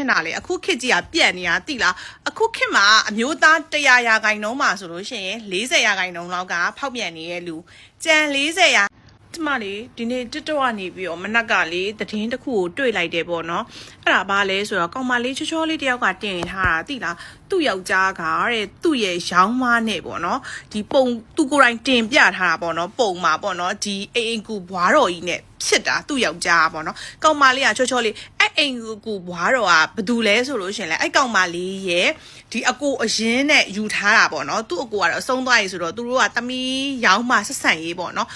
ချင်တာလေအခုခေတ်ကြီးကပြက်နေတာတိလားအခုခေတ်မှာအမျိုးသား100ရာခိုင်နှုန်းမှာဆိုလို့ရှိရင်40ရာခိုင်နှုန်းလောက်ကဖောက်ပြန်နေတဲ့လူကြံ40ရာကျမလေးဒီနေ့တက်တော့ကနေပြီးတော့မနက်ကလေသတင်းတစ်ခုကိုတွေ့လိုက်တယ်ပေါ့နော်အဲ့ဒါဘာလဲဆိုတော့ကောင်မလေးချောချောလေးတယောက်ကတင်ထားတာတိလားသူ့ယောက်ျားကတဲ့သူ့ရဲ့ရောင်းမနဲ့ပေါ့နော်ဒီပုံသူကိုယ်တိုင်တင်ပြထားတာပေါ့နော်ပုံမှာပေါ့နော်ဒီအိမ်ကူဘွားတော်ကြီးနဲ့ဖြစ်တာသူ့ယောက်ျားပေါ့နော်ကောင်မလေးကချောချောလေးအဲ့အိမ်ကူဘွားတော်ကဘာတူလဲဆိုလို့ရှင်လဲအဲ့ကောင်မလေးရဲ့ဒီအကိုအရင်နဲ့ယူထားတာပေါ့နော်သူ့အကိုကတော့အဆုံးသွားပြီဆိုတော့သူတို့ကသမီးရောင်းမဆက်ဆံရေးပေါ့နော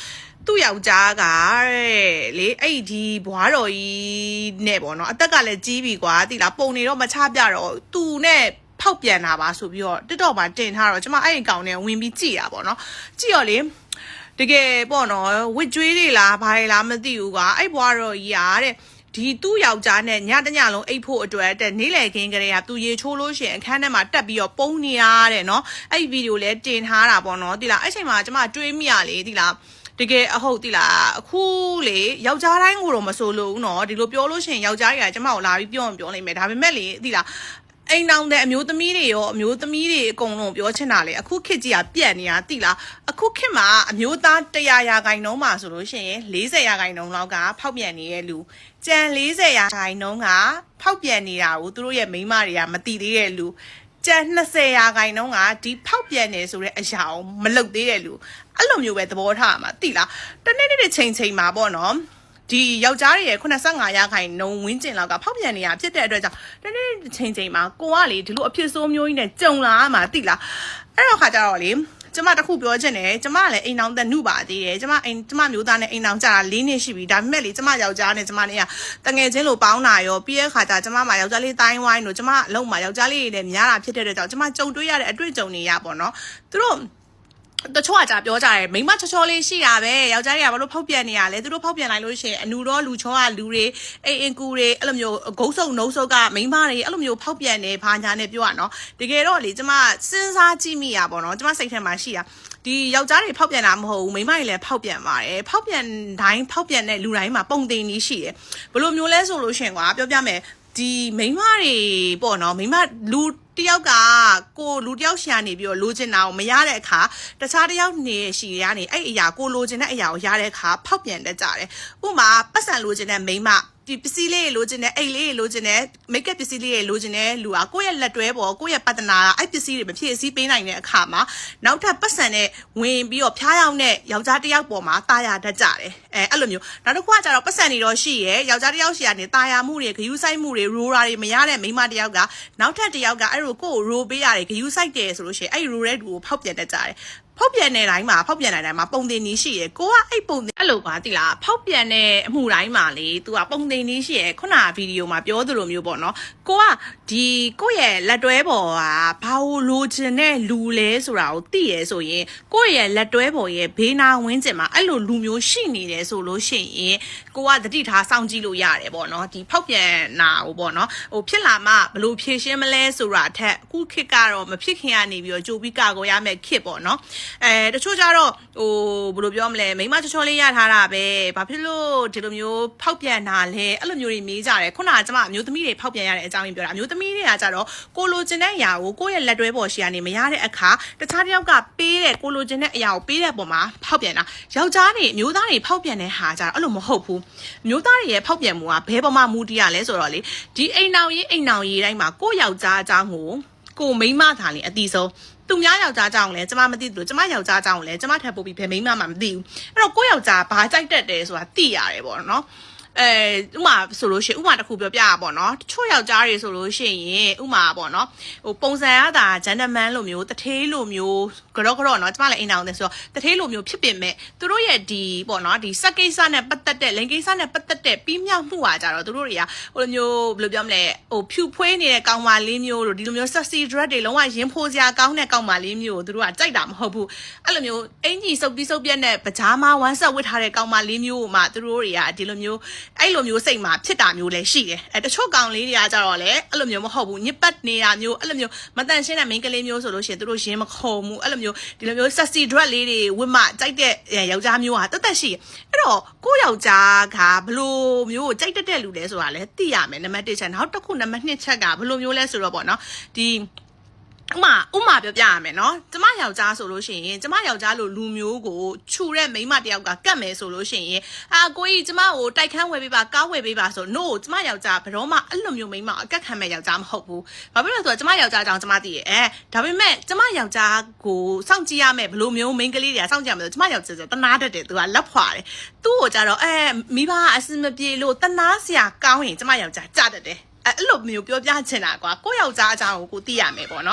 ်သူ့ယောက်ျားကလေအဲ့ဒီဘွားတော်ကြီးနဲ့ပေါ့နော်အသက်ကလည်းကြီးပြီကွာတိလားပုံနေတော့မချပြတော့သူနဲ့ဖောက်ပြန်တာပါဆိုပြီးတော့တက်တော့မှတင်ထားတော့ကျမအဲ့ဒီကောင်နဲ့ဝင်ပြီးကြည့်တာပေါ့နော်ကြည့်တော့လေတကယ်ပေါ့နော်ဝစ်ကြွေးတွေလားဘာတွေလားမသိဘူးကွာအဲ့ဘွားတော်ကြီးကတဲ့ဒီသူ့ယောက်ျားနဲ့ညတညလုံးအိတ်ဖို့အတွက်တဲ့နေ့လည်ခင်းကလေးကသူရေချိုးလို့ရှိရင်အခန်းထဲမှာတက်ပြီးတော့ပုံနေရတဲ့နော်အဲ့ဗီဒီယိုလည်းတင်ထားတာပေါ့နော်တိလားအဲ့ချိန်မှာကျမတွေးမိရလေတိလားတကယ်အဟုတ်တိလားအခုလေယောက်ျားတိုင်းကိုတော့မဆိုလို့နော်ဒီလိုပြောလို့ရှိရင်ယောက်ျားကြီးကကျမကိုလာပြီးပြောလိုက်မယ်ဒါပေမဲ့လေတိလားအိမ်တောင်တဲ့အမျိုးသမီးတွေရောအမျိုးသမီးတွေအကုန်လုံးပြောချင်တာလေအခုခေတ်ကြီးကပြက်နေတာတိလားအခုခေတ်မှာအမျိုးသား100ရာခိုင်နှုန်းမှာဆိုလို့ရှိရင်40ရာခိုင်နှုန်းလောက်ကဖောက်ပြန်နေတဲ့လူကြံ40ရာခိုင်နှုန်းကဖောက်ပြန်နေတာကိုသူတို့ရဲ့မိန်းမတွေကမသိသေးတဲ့လူကျန်20ရာခိုင်နှုန်းကဒီဖောက်ပြန်နေဆိုတဲ့အရာကိုမလုပ်သေးတဲ့လူအဲ့လိုမျိုးပဲသဘောထားမှာတိလားတနေ့ချိန်မှာပေါ့နော်ဒီယောက်ျားတွေရဲ့85ရာခိုင်နှုန်းဝန်းကျင်လောက်ကဖောက်ပြန်နေတာဖြစ်တဲ့အတွက်ကြောင့်တနေ့ချိန်မှာကိုကလေဒီလိုအဖြစ်ဆိုးမျိုးကြီးနဲ့ကြုံလာမှာတိလားအဲ့တော့ခါကြတော့လေကျမတခုပြောချင်တယ်ကျမကလည်းအိမ်အောင်သက်နှုပါသေးတယ်ကျမမျိုးသားနဲ့အိမ်အောင်ကြတာ4နှစ်ရှိပြီဒါပေမဲ့လေကျမယောက်ျားနဲ့ကျမနဲ့ကတငယ်ချင်းလိုပေါင်းတာရောပြီးတဲ့ခါကျကျမမှာယောက်ျားလေးတိုင်းဝိုင်းတို့ကျမအလုံးမှာယောက်ျားလေးတွေလည်းများတာဖြစ်တဲ့အတွက်ကြောင့်ကျမကြုံတွေ့ရတဲ့အတွေ့အကြုံတွေရပေါ့နော်သူတို့တချို့ကကြပြောကြတယ်မိမချောချောလေးရှိတာပဲယောက်ျားတွေကဘာလို့ဖောက်ပြန်နေရလဲသူတို့ဖောက်ပြန်လိုက်လို့ရှိရင်အနူတော့လူချောကလူတွေအိမ်ကူတွေအဲ့လိုမျိုးဂုတ်ဆုံနှုတ်ဆုပ်ကမိမတွေအဲ့လိုမျိုးဖောက်ပြန်နေဘာညာနဲ့ပြောရနော်တကယ်တော့လေကျမစဉ်းစားကြည့်မိရပေါ့နော်ကျမစိတ်ထဲမှာရှိတာဒီယောက်ျားတွေဖောက်ပြန်တာမဟုတ်ဘူးမိန်းမတွေလည်းဖောက်ပြန်ပါတယ်ဖောက်ပြန်တိုင်းဖောက်ပြန်တဲ့လူတိုင်းမှာပုံတင်ကြီးရှိတယ်ဘယ်လိုမျိုးလဲဆိုလို့ရှင်ကွာပြောပြမယ်ဒီမိန်းမတွေပေါ့နော်မိန်းမလူတယောက်ကကိုလူတယောက်ရှာနေပြီးတော့လိုချင်တာကိုမရတဲ့အခါတခြားတယောက်နေရှိရနေအဲ့အရာကိုလိုချင်တဲ့အရာကိုရတဲ့အခါဖောက်ပြန်တတ်ကြတယ်ဥပမာပတ်စံလိုချင်တဲ့မိန်းမဒီပစ္စည်းလေးလိုချင်တဲ့အိတ်လေးလိုချင်တဲ့မိတ်ကပ်ပစ္စည်းလေးလိုချင်တဲ့လူကကိုယ့်ရဲ့လက်တွဲပေါ်ကိုယ့်ရဲ့ပတ္တနာအဲ့ပစ္စည်းတွေမဖြည့်ဆည်းပေးနိုင်တဲ့အခါမှာနောက်ထပ်ပတ်စံနဲ့ဝင်ပြီးတော့ဖျားယောင်းတဲ့ယောက်ျားတစ်ယောက်ပေါ်မှာတာယာတတ်ကြတယ်အဲ့လိုမျိုးနောက်တစ်ခုကကျတော့ပတ်စံတွေတော့ရှိရဲယောက်ျားတစ်ယောက်ရှိကနေတာယာမှုတွေဂယူးဆိုင်မှုတွေရိုးရာတွေမရတဲ့မိန်းမတစ်ယောက်ကနောက်ထပ်တစ်ယောက်ကအဲ့လိုကိုယ်ရိုးပေးရတယ်ဂယူးဆိုင်တယ်ဆိုလို့ရှိရင်အဲ့ရိုးတဲ့လူကိုဖောက်ပြန်တတ်ကြတယ်ဖောက်ပြန်တဲ့တိုင်းမှာပုံတင်နည်းရှိရယ်ကိုကအဲ့ပုံတင်အဲ့လိုပါတိလားဖောက်ပြန်တဲ့အမှုတိုင်းမှာလေ तू ကပုံတင်နည်းရှိရယ်ခုနဗီဒီယိုမှာပြောသလိုမျိုးပေါ့နော်ကိုကဒီကိုရဲ့လက်တွဲပေါ်ကဘာလို့လိုချင်တဲ့လူလဲဆိုတာကိုသိရဆိုရင်ကိုရဲ့လက်တွဲပေါ်ရဲ့ဘေးနာဝင်းကျင်မှာအဲ့လိုလူမျိုးရှိနေတယ်ဆိုလို့ရှိရင်ကိုကသတိထားစောင့်ကြည့်လို့ရတယ်ပေါ့နော်ဒီဖောက်ပြန်နာဟိုပေါ့နော်ဟိုဖြစ်လာမှဘလို့ဖြည့်ရှင်းမလဲဆိုတာထက်အခုခေတ်ကတော့မဖြစ်ခင်ကနေပြီးတော့ကြိုပြီးကာကိုရမယ်ခေတ်ပေါ့နော်တချို့ကြတော့ဟိုဘယ်လိုပြောမလဲမိမချောချောလေးရထားတာပဲဘာဖြစ်လို့ဒီလိုမျိုးဖောက်ပြန်တာလဲအဲ့လိုမျိုးတွေမေးကြတယ်ခုနကကျမအမျိုးသမီးတွေဖောက်ပြန်ရတဲ့အကြောင်းရင်းပြောတာအမျိုးသမီးတွေကကြတော့ကိုလိုချင်တဲ့အရာကိုကိုယ့်ရဲ့လက်တွဲပေါ်ရှိကနေမရတဲ့အခါတခြားတစ်ယောက်ကပေးတဲ့ကိုလိုချင်တဲ့အရာကိုပေးတဲ့ပုံမှာဖောက်ပြန်တာယောက်ျားတွေအမျိုးသားတွေဖောက်ပြန်တဲ့ဟာကြတော့အဲ့လိုမဟုတ်ဘူးအမျိုးသားတွေရဲ့ဖောက်ပြန်မှုကဘယ်ပေါ်မှာမူတည်ရလဲဆိုတော့လေဒီအိမ်နောင်ရေးတိုင်းမှာကိုယ့်ယောက်ျားအကြောင်းကိုမိန်းမသားလေအတီးဆုံးသူများယောက်ျားကြောင့်လဲကျမမသိဘူးကျမယောက်ျားကြောင့်လဲကျမထပ်ပို့ပြီးဘယ်မိန်းမမှမသိဘူးအဲ့တော့ကိုယ့်ယောက်ျားဘာကြိုက်တတ်တယ်ဆိုတာသိရတယ်ပေါ့နော်ဥမာဆိုလို့ရှိရင်ဥမာတစ်ခုပြောပြရပါတော့တချို့ယောက်ျားတွေဆိုလို့ရှိရင်ဥမာပေါ့နော်ဟိုပုံစံရတာဂျန်တမန်လိုမျိုးတထေးလိုမျိုးကြော့နော်ကျမလည်းအိမ်အောင်တယ်ဆိုတော့တထေးလိုမျိုးဖြစ်ပင်မဲ့သူတို့ရဲ့ဒီပေါ့နော်ဒီစက်ကိစ္စနဲ့ပတ်သက်တဲ့လိန်ကိစ္စနဲ့ပတ်သက်တဲ့ပြီးမြောက်မှုอ่ะကြတော့သူတို့တွေကဟိုလိုမျိုးဘယ်လိုပြောမလဲဟိုဖြူဖွေးနေတဲ့ကောင်မလေးမျိုးတို့ဒီလိုမျိုး sexy dress တွေလုံးဝရင်ဖိုးစရာကောင်းတဲ့ကောင်မလေးမျိုးကိုသူတို့ကကြိုက်တာမဟုတ်ဘူးအဲ့လိုမျိုးအင်ကြီးစုပ်ပြီးစုပ်ပြက်နဲ့ပကြားမဝမ်းဆက်ဝတ်ထားတဲ့ကောင်မလေးမျိုးကိုမှသူတို့တွေကဒီလိုမျိုး အဲ့လိုမျိုးစိတ်မှာဖြစ်တာမျိုးလည်းရှိတယ်တချို့ကောင်လေးတွေကကြတော့လေအဲ့လိုမျိုးမဟုတ်ဘူးညစ်ပတ်နေတာမျိုးအဲ့လိုမျိုးမတန်ရှင်းတဲ့မိန်းကလေးမျိုးဆိုလို့ရှိရင်သူတို့ရင်းမခုံဘူးအဲ့လိုမျိုးဒီလိုမျိုး sexy dress လေးတွေဝတ်မှကြိုက်တဲ့ယောက်ျားမျိုးဟာတက်ရှိအဲ့တော့ကိုယောက်ျားကဘလို့မျိုးကိုကြိုက်တဲ့လူလဲဆိုတာလည်းသိရမယ်နံပါတ်1ချက်နောက်တစ်ခုနံပါတ်2ချက်ကဘလို့မျိုးလဲဆိုတော့ပေါ့နော်ဒီဥမာပြောပြရမယ်နော်ကျမယောက်ျားဆိုလို့ရှိရင်ကျမယောက်ျားလိုလူမျိုးကိုခြူတဲ့မိန်းမတယောက်ကကတ်မယ်ဆိုလို့ရှိရင်ကိုကြီးကျမကိုတိုက်ခန်းဝယ်ပေးပါကားဝယ်ပေးပါဆို no ကျမယောက်ျားဘယ်တော့မှအဲ့လိုမျိုးမိန်းမအကတ်ခံမဲ့ယောက်ျားမဟုတ်ဘူးဘာဖြစ်လို့လဲဆိုတော့ကျမယောက်ျားကြောင့်ကျမသိရဲ့ဒါပေမဲ့ကျမယောက်ျားကိုစောင့်ကြည့်ရမယ်ဘလို့မျိုးမိန်းကလေးတွေကစောင့်ကြည့်ရမယ်ဆိုကျမယောက်ျားဆိုတနာတတ်တယ်သူကလက်ဖွာတယ်သူ့ကိုကြတော့မိဘအစမပြေလို့တနာစရာကောင်းရင်ကျမယောက်ျားကြတတ်တယ်အဲ့လိုမျိုးပြောပြချင်တာကွာကိုယောက်ျားအကြောင်းကိုသိရမယ်ပေါ့နော်